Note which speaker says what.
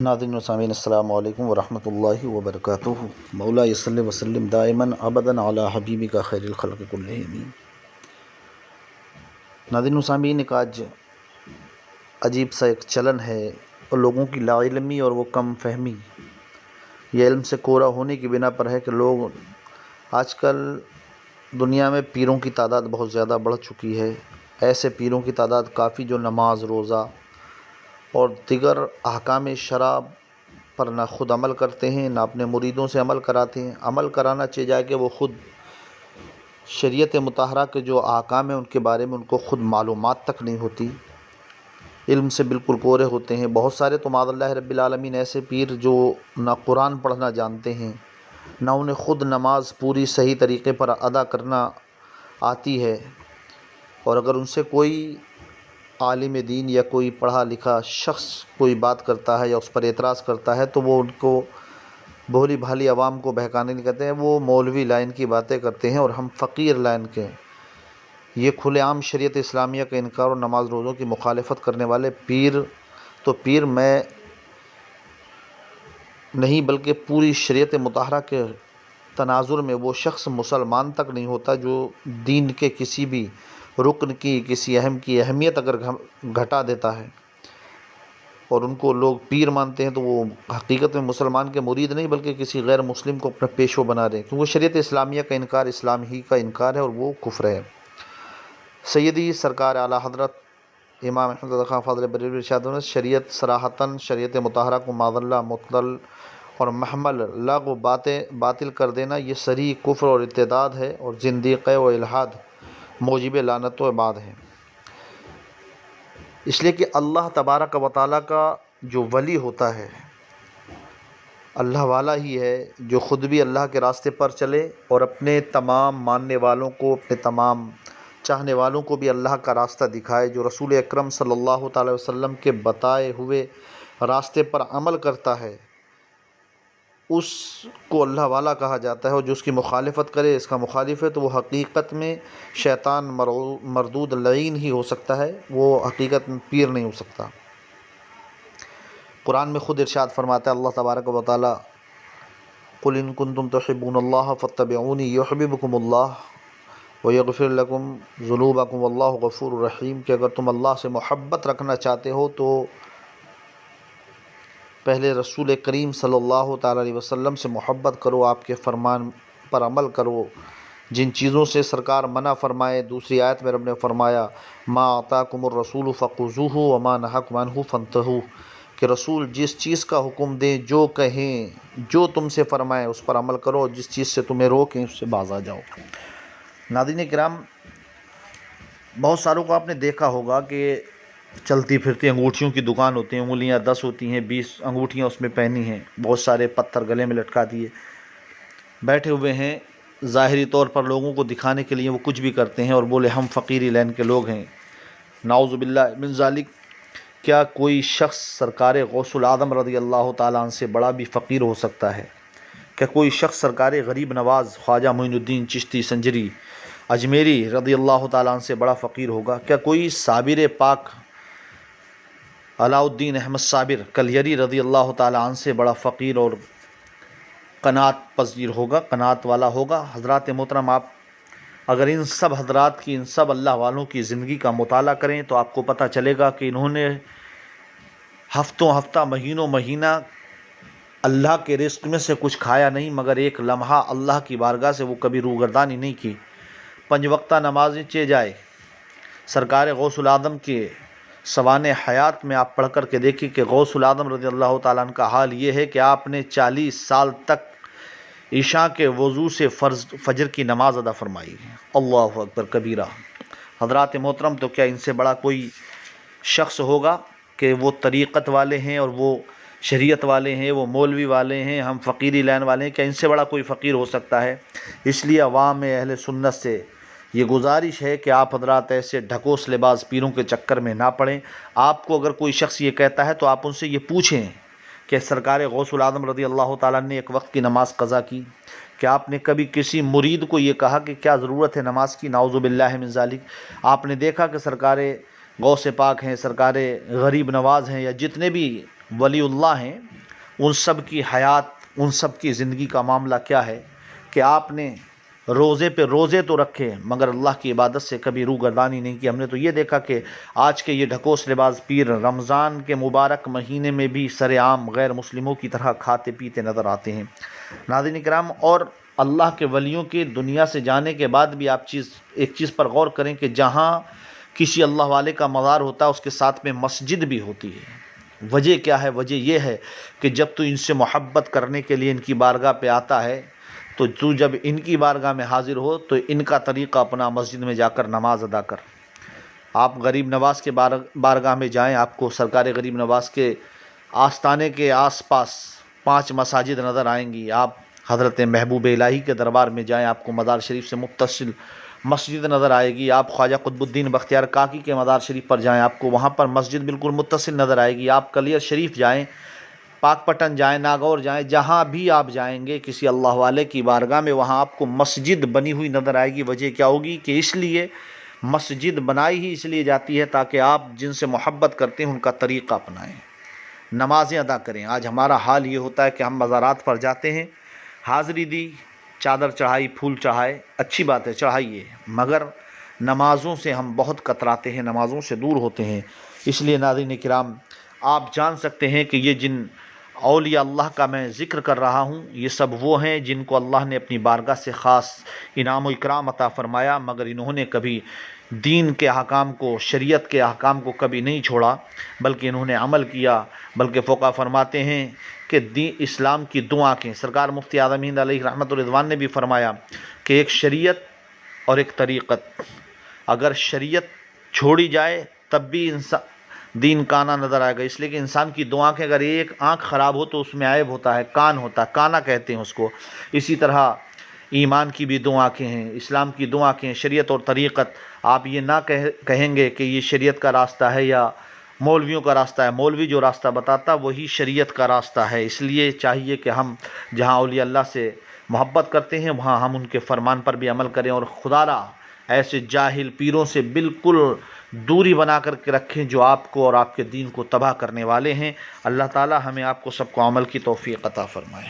Speaker 1: ناظرین و سامعین السلام علیکم ورحمۃ اللہ وبرکاتہ۔ مولا صلی وسلم دائماً ابداً علی حبیبک خیر الخلق کلہم۔ ناظرین و سامعین، ایک آج عجیب سا ایک چلن ہے اور لوگوں کی لا علمی اور وہ کم فہمی یہ علم سے کورا ہونے کی بنا پر ہے کہ لوگ آج کل دنیا میں پیروں کی تعداد بہت زیادہ بڑھ چکی ہے۔ ایسے پیروں کی تعداد کافی جو نماز، روزہ اور دیگر احکام شرع پر نہ خود عمل کرتے ہیں، نہ اپنے مریدوں سے عمل کراتے ہیں۔ عمل کرانا چاہیے جائے کہ وہ خود شریعت مطہرہ کے جو احکام ہیں ان کے بارے میں ان کو خود معلومات تک نہیں ہوتی، علم سے بالکل کورے ہوتے ہیں۔ بہت سارے تو معاذ اللہ رب العالمین ایسے پیر جو نہ قرآن پڑھنا جانتے ہیں، نہ انہیں خود نماز پوری صحیح طریقے پر ادا کرنا آتی ہے، اور اگر ان سے کوئی عالم دین یا کوئی پڑھا لکھا شخص کوئی بات کرتا ہے یا اس پر اعتراض کرتا ہے تو وہ ان کو بھولی بھالی عوام کو بہکانے نہیں کہتے ہیں، وہ مولوی لائن کی باتیں کرتے ہیں اور ہم فقیر لائن کے۔ یہ کھلے عام شریعت اسلامیہ کا انکار اور نماز روزوں کی مخالفت کرنے والے پیر میں نہیں بلکہ پوری شریعت مطہرہ کے تناظر میں وہ شخص مسلمان تک نہیں ہوتا جو دین کے کسی بھی رکن کی، کسی اہم کی اہمیت اگر گھٹا دیتا ہے اور ان کو لوگ پیر مانتے ہیں تو وہ حقیقت میں مسلمان کے مرید نہیں بلکہ کسی غیر مسلم کو اپنا پیشو بنا رہے ہیں، کیونکہ شریعت اسلامیہ کا انکار اسلام ہی کا انکار ہے اور وہ کفر ہے۔ سیدی سرکار اعلیٰ حضرت امام احمد رضا خان فاضل بریلوی ارشاد نے شریعت صراحتاً شریعت مطہرہ کو معاذ اللہ معطل اور محمل لغو باطل کر دینا یہ صریح کفر اور ارتداد ہے اور زندیقی و الحاد موجب لعنت و ابعاد ہے۔ اس لیے کہ اللہ تبارک و تعالیٰ کا جو ولی ہوتا ہے اللہ والا ہی ہے، جو خود بھی اللہ کے راستے پر چلے اور اپنے تمام ماننے والوں کو، اپنے تمام چاہنے والوں کو بھی اللہ کا راستہ دکھائے، جو رسول اکرم صلی اللہ تعالی وسلم کے بتائے ہوئے راستے پر عمل کرتا ہے اس کو اللہ والا کہا جاتا ہے، اور جو اس کی مخالفت کرے، اس کا مخالف ہے، تو وہ حقیقت میں شیطان مردود لعین ہی ہو سکتا ہے، وہ حقیقت میں پیر نہیں ہو سکتا۔ قرآن میں خود ارشاد فرماتا ہے اللہ تبارک و تعالی، قل ان کنتم تحبون اللہ فاتبعونی یحببکم اللہ ویغفر لکم ذنوبکم واللہ غفور رحیم، کہ اگر تم اللہ سے محبت رکھنا چاہتے ہو تو پہلے رسول کریم صلی اللہ تعالیٰ علیہ وسلم سے محبت کرو، آپ کے فرمان پر عمل کرو، جن چیزوں سے سرکار منع فرمائے۔ دوسری آیت میں رب نے فرمایا ما آتاکم الرسول فخذوہ وما نہاکم عنہ فانتہوا، کہ رسول جس چیز کا حکم دیں، جو کہیں، جو تم سے فرمائیں اس پر عمل کرو، اور جس چیز سے تمہیں روکیں اس سے باز آ جاؤ۔ ناظرین کرام، بہت ساروں کو آپ نے دیکھا ہوگا کہ چلتی پھرتی انگوٹھیوں کی دکان ہوتی ہیں، انگلیاں 10 ہوتی ہیں، 20 انگوٹھیاں اس میں پہنی ہیں، بہت سارے پتھر گلے میں لٹکا دیے بیٹھے ہوئے ہیں، ظاہری طور پر لوگوں کو دکھانے کے لیے وہ کچھ بھی کرتے ہیں اور بولے ہم فقیری لین کے لوگ ہیں۔ نعوذ باللہ من ذالک، کیا کوئی شخص سرکار غوث العظم رضی اللہ تعالیٰ عنہ سے بڑا بھی فقیر ہو سکتا ہے؟ کیا کوئی شخص سرکار غریب نواز خواجہ معین الدین چشتی سنجری اجمیری رضی اللہ تعالیٰ عنہ سے بڑا فقیر ہوگا؟ کیا کوئی صابر پاک علاء الدین احمد صابر کلیری رضی اللہ تعالیٰ عنہ سے بڑا فقیر اور قناعت پذیر ہوگا، قناعت والا ہوگا؟ حضرات محترم، آپ اگر ان سب حضرات کی، ان سب اللہ والوں کی زندگی کا مطالعہ کریں تو آپ کو پتہ چلے گا کہ انہوں نے ہفتوں ہفتہ، مہینوں مہینہ اللہ کے رزق میں سے کچھ کھایا نہیں، مگر ایک لمحہ اللہ کی بارگاہ سے وہ کبھی روگردانی نہیں کی۔ 5 وقتہ نمازیں چہ جائے، سرکار غوث العظم کے سوانح حیات میں آپ پڑھ کر کے دیکھیں کہ غوث العظم رضی اللہ تعالیٰ عنہ کا حال یہ ہے کہ آپ نے 40 سال تک عشاء کے وضو سے فجر کی نماز ادا فرمائی۔ اللہ اکبر کبیرہ۔ حضرات محترم، تو کیا ان سے بڑا کوئی شخص ہوگا کہ وہ طریقت والے ہیں اور وہ شریعت والے ہیں، وہ مولوی والے ہیں، ہم فقیری لائن والے ہیں؟ کیا ان سے بڑا کوئی فقیر ہو سکتا ہے؟ اس لیے عوام اہل سنت سے یہ گزارش ہے کہ آپ حضرات ایسے ڈھکوس لباس پیروں کے چکر میں نہ پڑیں۔ آپ کو اگر کوئی شخص یہ کہتا ہے تو آپ ان سے یہ پوچھیں کہ سرکار غوث العظم رضی اللہ تعالیٰ نے ایک وقت کی نماز قضا کی؟ کیا آپ نے کبھی کسی مرید کو یہ کہا کہ کیا ضرورت ہے نماز کی؟ نعوذ باللہ من ذالک۔ آپ نے دیکھا کہ سرکار غوث پاک ہیں، سرکار غریب نواز ہیں، یا جتنے بھی ولی اللہ ہیں ان سب کی حیات، ان سب کی زندگی کا معاملہ کیا ہے کہ آپ نے روزے پہ روزے تو رکھے مگر اللہ کی عبادت سے کبھی روگردانی نہیں کی۔ ہم نے تو یہ دیکھا کہ آج کے یہ ڈھکوس لباس پیر رمضان کے مبارک مہینے میں بھی سر عام غیر مسلموں کی طرح کھاتے پیتے نظر آتے ہیں۔ ناظرین کرام، اور اللہ کے ولیوں کے دنیا سے جانے کے بعد بھی آپ ایک چیز پر غور کریں کہ جہاں کسی اللہ والے کا مزار ہوتا ہے اس کے ساتھ میں مسجد بھی ہوتی ہے۔ وجہ کیا ہے؟ وجہ یہ ہے کہ جب تو ان سے محبت کرنے کے لیے ان کی بارگاہ پہ آتا ہے تو جب ان کی بارگاہ میں حاضر ہو تو ان کا طریقہ اپنا مسجد میں جا کر نماز ادا کر۔ آپ غریب نواز کے بارگاہ میں جائیں، آپ کو سرکار غریب نواز کے آستانے کے آس پاس 5 مساجد نظر آئیں گی۔ آپ حضرت محبوب الہی کے دربار میں جائیں، آپ کو مزار شریف سے متصل مسجد نظر آئے گی۔ آپ خواجہ قطب الدین بختیار کاکی کے مزار شریف پر جائیں، آپ کو وہاں پر مسجد بالکل متصل نظر آئے گی۔ آپ کلیر شریف جائیں، پاک پٹن جائیں، ناگور جائیں، جہاں بھی آپ جائیں گے کسی اللہ والے کی بارگاہ میں وہاں آپ کو مسجد بنی ہوئی نظر آئے گی۔ وجہ کیا ہوگی کہ اس لیے مسجد بنائی ہی اس لیے جاتی ہے تاکہ آپ جن سے محبت کرتے ہیں ان کا طریقہ اپنائیں، نمازیں ادا کریں۔ آج ہمارا حال یہ ہوتا ہے کہ ہم مزارات پر جاتے ہیں، حاضری دی، چادر چڑھائی، پھول چڑھائے، اچھی بات ہے چڑھائیے، مگر نمازوں سے ہم بہت کتراتے ہیں، نمازوں سے دور ہوتے ہیں۔ اس لیے ناظرین کرام، آپ جان سکتے ہیں کہ یہ جن اولیاء اللہ کا میں ذکر کر رہا ہوں یہ سب وہ ہیں جن کو اللہ نے اپنی بارگاہ سے خاص انعام و اکرام عطا فرمایا، مگر انہوں نے کبھی دین کے احکام کو، شریعت کے احکام کو کبھی نہیں چھوڑا بلکہ انہوں نے عمل کیا۔ بلکہ فقہا فرماتے ہیں کہ اسلام کی 2 آنکھیں، سرکار مفتی اعظم ہند علیہ رحمۃ الرضوان نے بھی فرمایا کہ ایک شریعت اور ایک طریقت، اگر شریعت چھوڑی جائے تب بھی دین کانا نظر آئے گا، اس لیے کہ انسان کی 2 آنکھیں، اگر ایک آنکھ خراب ہو تو اس میں عیب ہوتا ہے، کان ہوتا ہے، کانا کہتے ہیں اس کو۔ اسی طرح ایمان کی بھی 2 آنکھیں ہیں، اسلام کی 2 آنکھیں ہیں، شریعت اور طریقت۔ آپ یہ نہ کہیں گے کہ یہ شریعت کا راستہ ہے یا مولویوں کا راستہ ہے، مولوی جو راستہ بتاتا وہی شریعت کا راستہ ہے۔ اس لیے چاہیے کہ ہم جہاں اولیاء اللہ سے محبت کرتے ہیں وہاں ہم ان کے فرمان پر بھی عمل کریں، اور خدا را ایسے جاہل پیروں سے بالکل دوری بنا کر کے رکھیں جو آپ کو اور آپ کے دین کو تباہ کرنے والے ہیں۔ اللہ تعالی ہمیں آپ کو سب کو عمل کی توفیق عطا فرمائے۔